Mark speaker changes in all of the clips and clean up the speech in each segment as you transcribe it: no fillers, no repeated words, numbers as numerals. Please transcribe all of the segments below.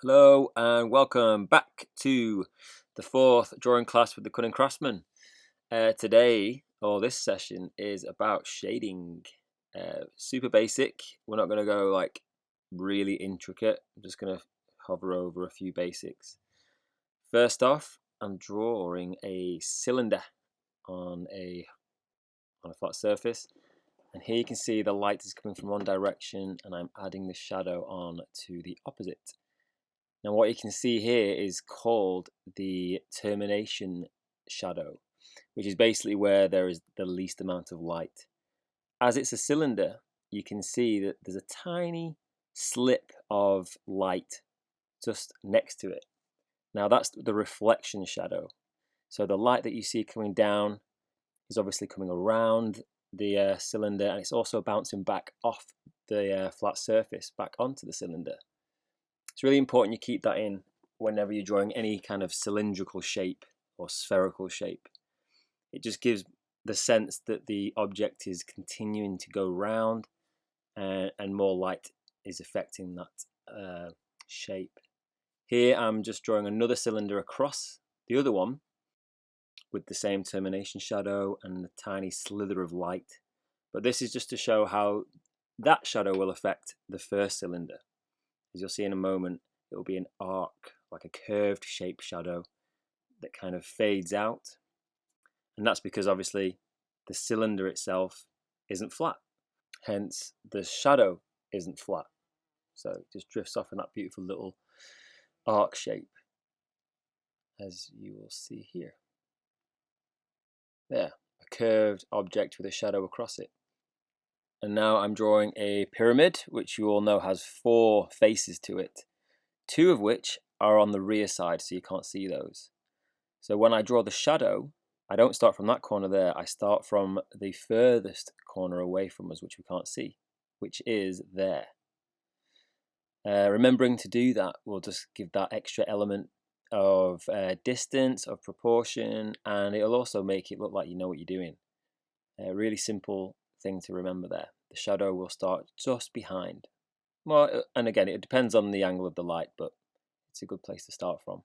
Speaker 1: Hello and welcome back to the fourth drawing class with the Cunning Craftsman. Today, or this session, is about shading. Super basic. We're not going to go like really intricate. I'm just going to hover over a few basics. First off, I'm drawing a cylinder on a flat surface. And here you can see the light is coming from one direction and I'm adding the shadow on to the opposite. Now what you can see here is called the termination shadow, which is basically where there is the least amount of light. As it's a cylinder, you can see that there's a tiny slip of light just next to it. Now that's the reflection shadow. So the light that you see coming down is obviously coming around the cylinder, and it's also bouncing back off the flat surface back onto the cylinder. It's really important you keep that in whenever you're drawing any kind of cylindrical shape or spherical shape. It just gives the sense that the object is continuing to go round and more light is affecting that shape. Here I'm just drawing another cylinder across the other one with the same termination shadow and a tiny slither of light. But this is just to show how that shadow will affect the first cylinder. As you'll see in a moment, it will be an arc, like a curved shape shadow that kind of fades out. And that's because obviously the cylinder itself isn't flat. Hence, the shadow isn't flat. So it just drifts off in that beautiful little arc shape, as you will see here. There, a curved object with a shadow across it. And now I'm drawing a pyramid, which you all know has 4 faces to it, 2 of which are on the rear side, so you can't see those. So when I draw the shadow, I don't start from that corner there, I start from the furthest corner away from us, which we can't see, which is there. Remembering to do that will just give that extra element of distance, of proportion, and it'll also make it look like you know what you're doing. A really simple thing to remember there. The shadow will start just behind. Well, and again, it depends on the angle of the light, but it's a good place to start from.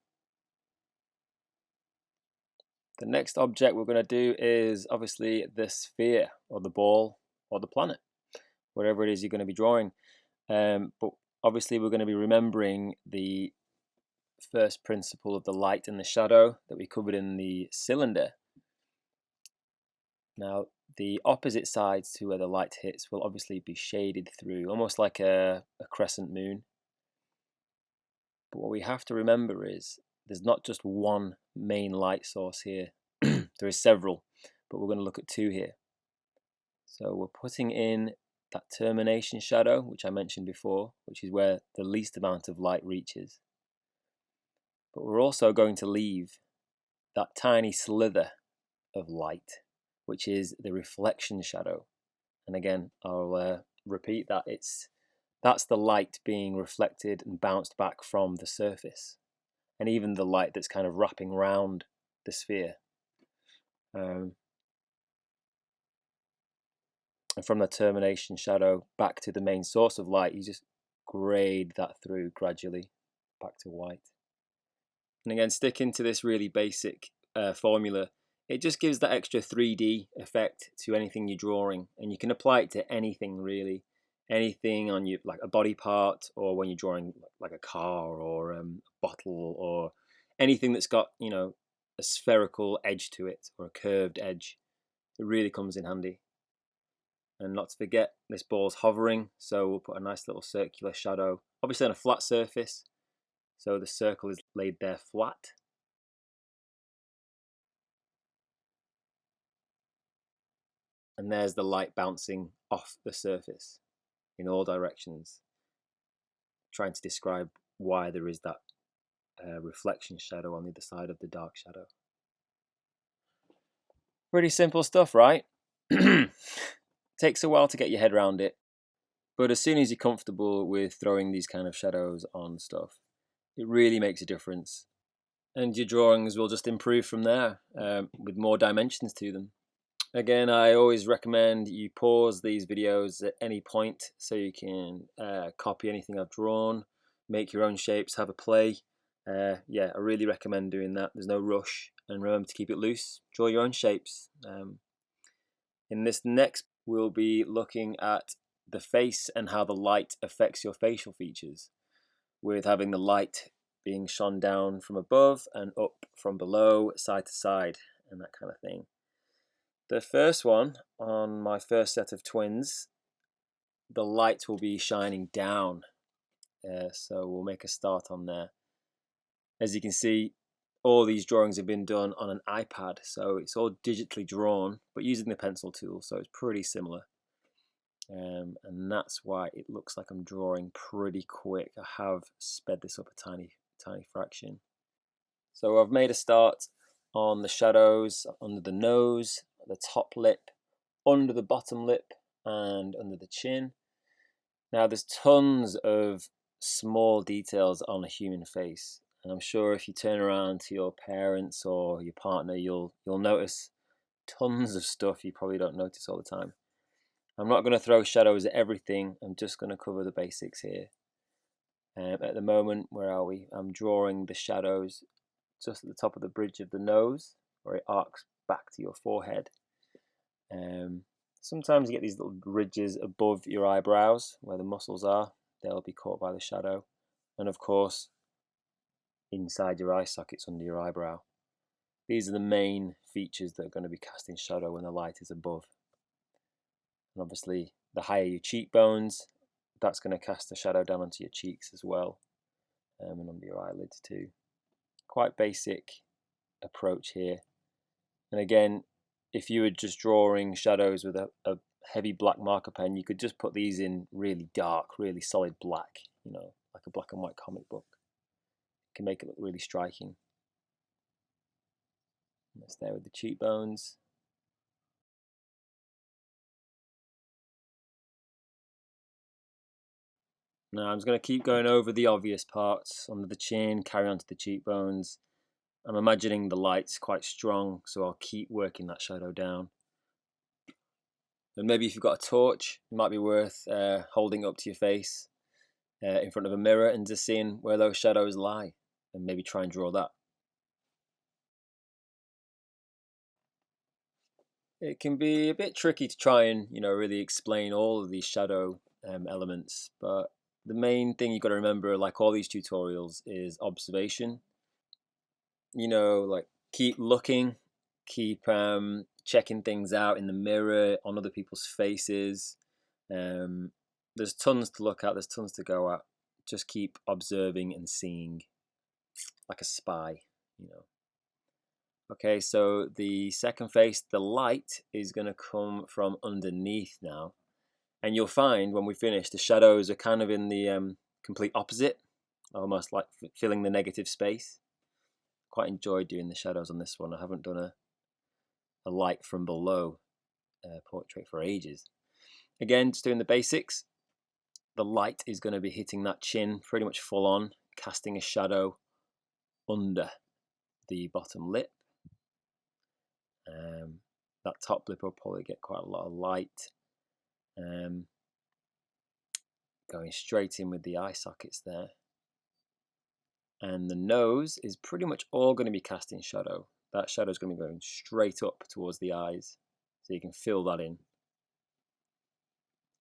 Speaker 1: The next object we're going to do is obviously the sphere, or the ball, or the planet, whatever it is you're going to be drawing. But obviously we're going to be remembering the first principle of the light and the shadow that we covered in the cylinder. Now, the opposite sides to where the light hits will obviously be shaded through, almost like a crescent moon. But what we have to remember is there's not just one main light source here. There is several, but we're going to look at 2 here. So we're putting in that termination shadow, which I mentioned before, which is where the least amount of light reaches. But we're also going to leave that tiny slither of light, which is the reflection shadow. And again, I'll repeat that that's the light being reflected and bounced back from the surface, and even the light that's kind of wrapping around the sphere. And from the termination shadow back to the main source of light, you just grade that through gradually back to white. And again, sticking to this really basic formula, it just gives that extra 3D effect to anything you're drawing, and you can apply it to anything really. Anything on you, like a body part, or when you're drawing like a car or a bottle, or anything that's got, you know, a spherical edge to it or a curved edge. It really comes in handy. And not to forget, this ball's hovering, so we'll put a nice little circular shadow, obviously on a flat surface, so the circle is laid there flat. And there's the light bouncing off the surface in all directions, trying to describe why there is that reflection shadow on the other side of the dark shadow. Pretty simple stuff, right? Takes a while to get your head around it, but as soon as you're comfortable with throwing these kind of shadows on stuff, it really makes a difference. And your drawings will just improve from there with more dimensions to them. Again, I always recommend you pause these videos at any point so you can copy anything I've drawn, make your own shapes, have a play. Yeah, I really recommend doing that. There's no rush, and remember to keep it loose. Draw your own shapes. In this next, we'll be looking at the face and how the light affects your facial features, with having the light being shone down from above and up from below, side to side, and that kind of thing. The first one, on my first set of twins, the light will be shining down. So we'll make a start on there. As you can see, all these drawings have been done on an iPad, so it's all digitally drawn, but using the pencil tool, so it's pretty similar. And that's why it looks like I'm drawing pretty quick. I have sped this up a tiny fraction. So I've made a start on the shadows under the nose, the top lip, under the bottom lip, and under the chin. Now there's tons of small details on a human face, and I'm sure if you turn around to your parents or your partner, you'll notice tons of stuff you probably don't notice all the time. I'm not going to throw shadows at everything. I'm just going to cover the basics here. At the moment, where are we? I'm drawing the shadows just at the top of the bridge of the nose, where it arcs back to your forehead. Sometimes you get these little ridges above your eyebrows where the muscles are. They'll be caught by the shadow. And of course, inside your eye sockets under your eyebrow. These are the main features that are going to be casting shadow when the light is above. And obviously, the higher your cheekbones, that's going to cast a shadow down onto your cheeks as well, and under your eyelids too. Quite basic approach here. And again, if you were just drawing shadows with a heavy black marker pen, you could just put these in really dark, really solid black, like a black and white comic book. It can make it look really striking. And that's there with the cheekbones. Now I'm just going to keep going over the obvious parts, under the chin, carry on to the cheekbones. I'm imagining the light's quite strong, so I'll keep working that shadow down. And maybe if you've got a torch, it might be worth holding up to your face in front of a mirror and just seeing where those shadows lie, and maybe try and draw that. It can be a bit tricky to try and really explain all of these shadow elements, but the main thing you've got to remember, like all these tutorials, is observation. Like keep looking, keep checking things out in the mirror, on other people's faces. There's tons to look at, there's tons to go at. Just keep observing and seeing, like a spy. Okay, so the second face, the light, is going to come from underneath now. And you'll find when we finish, the shadows are kind of in the complete opposite, almost like filling the negative space. Quite enjoyed doing the shadows on this one. I haven't done a light from below portrait for ages. Again, just doing the basics. The light is going to be hitting that chin pretty much full on, casting a shadow under the bottom lip. That top lip will probably get quite a lot of light. Going straight in with the eye sockets there. And the nose is pretty much all going to be casting shadow. That shadow is going to be going straight up towards the eyes, so you can fill that in.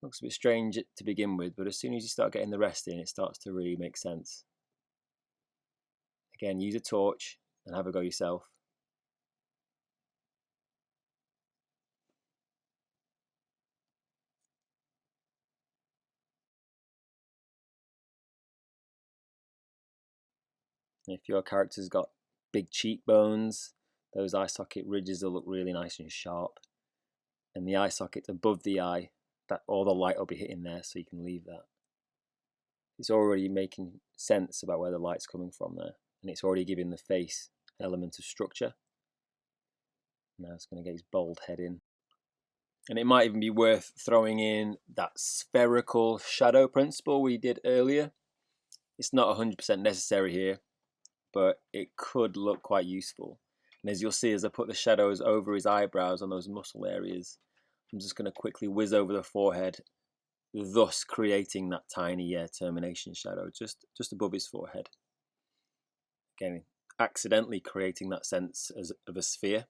Speaker 1: Looks a bit strange to begin with, but as soon as you start getting the rest in, it starts to really make sense. Again, use a torch and have a go yourself. And if your character's got big cheekbones, those eye socket ridges will look really nice and sharp. And the eye socket above the eye, that all the light will be hitting there, so you can leave that. It's already making sense about where the light's coming from there, and it's already giving the face element of structure. Now it's going to get his bald head in. And it might even be worth throwing in that spherical shadow principle we did earlier. It's not 100% necessary here, but it could look quite useful. And as you'll see, as I put the shadows over his eyebrows on those muscle areas, I'm just going to quickly whiz over the forehead thus creating that tiny termination shadow just above his forehead. Again, accidentally creating that sense of a sphere.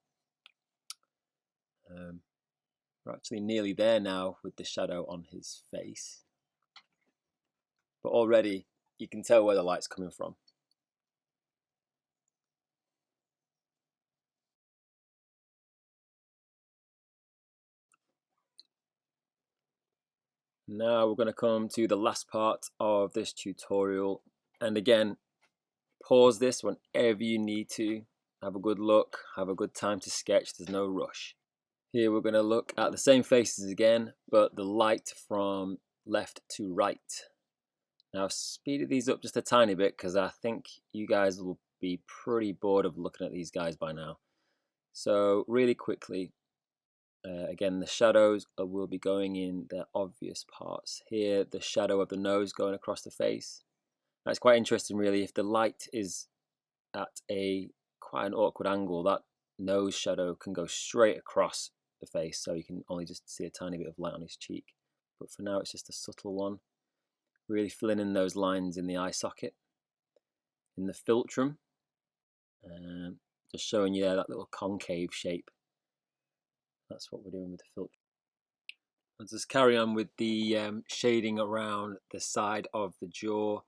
Speaker 1: We're actually nearly there now with the shadow on his face, but already you can tell where the light's coming from. Now we're going to come to the last part of this tutorial, and again, pause this whenever you need to. Have a good look, have a good time to sketch, there's no rush. Here we're going to look at the same faces again, but the light from left to right. Now I've speeded these up just a tiny bit because I think you guys will be pretty bored of looking at these guys by now. So really quickly, again, the shadows will be going in the obvious parts. Here, the shadow of the nose going across the face. That's quite interesting, really. If the light is at quite an awkward angle, that nose shadow can go straight across the face, so you can only just see a tiny bit of light on his cheek. But for now, it's just a subtle one. Really filling in those lines in the eye socket. In the philtrum, just showing you there that little concave shape. That's what we're doing with the philtrum. I'll just carry on with the shading around the side of the jaw,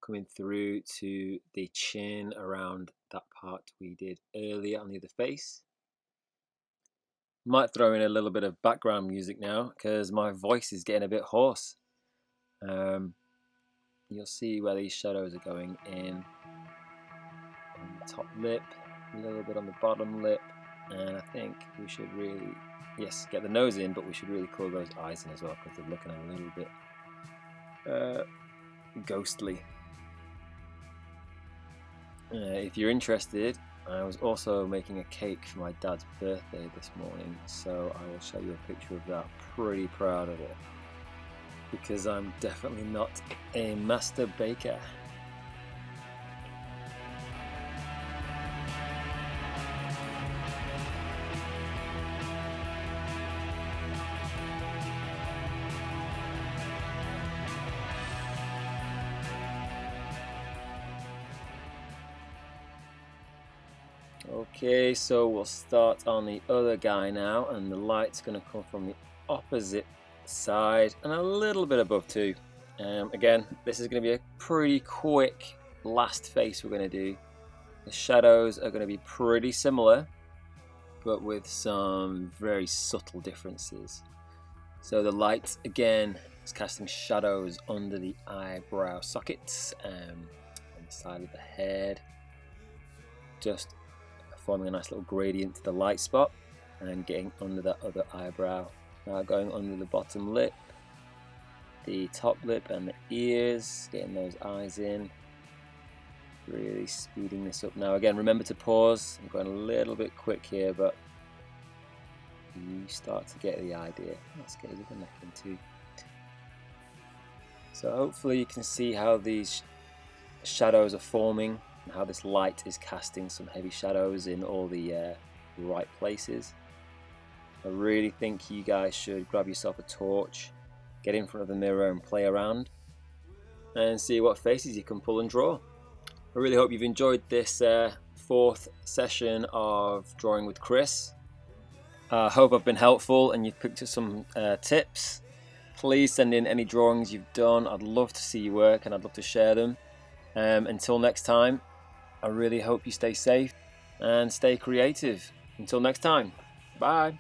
Speaker 1: coming through to the chin around that part we did earlier on the other face. Might throw in a little bit of background music now because my voice is getting a bit hoarse. You'll see where these shadows are going in on the top lip, a little bit on the bottom lip, and I think we should really, yes, get the nose in, but we should really colour those eyes in as well because they're looking a little bit ghostly. If you're interested, I was also making a cake for my dad's birthday this morning, so I will show you a picture of that. Pretty proud of it because I'm definitely not a master baker. Okay, so we'll start on the other guy now, and the light's going to come from the opposite side and a little bit above too. Again, this is going to be a pretty quick last face we're going to do. The shadows are going to be pretty similar, but with some very subtle differences. So the light, again, is casting shadows under the eyebrow sockets, on the side of the head, just forming a nice little gradient to the light spot and getting under that other eyebrow. Now going under the bottom lip, the top lip and the ears, getting those eyes in. Really speeding this up now. Again, remember to pause. I'm going a little bit quick here, but you start to get the idea. Let's get his other neck in too. So hopefully you can see how these shadows are forming and how this light is casting some heavy shadows in all the right places. I really think you guys should grab yourself a torch, get in front of the mirror and play around and see what faces you can pull and draw. I really hope you've enjoyed this fourth session of Drawing with Chris. I hope I've been helpful and you've picked up some tips. Please send in any drawings you've done. I'd love to see your work and I'd love to share them. Until next time, I really hope you stay safe and stay creative. Until next time, bye.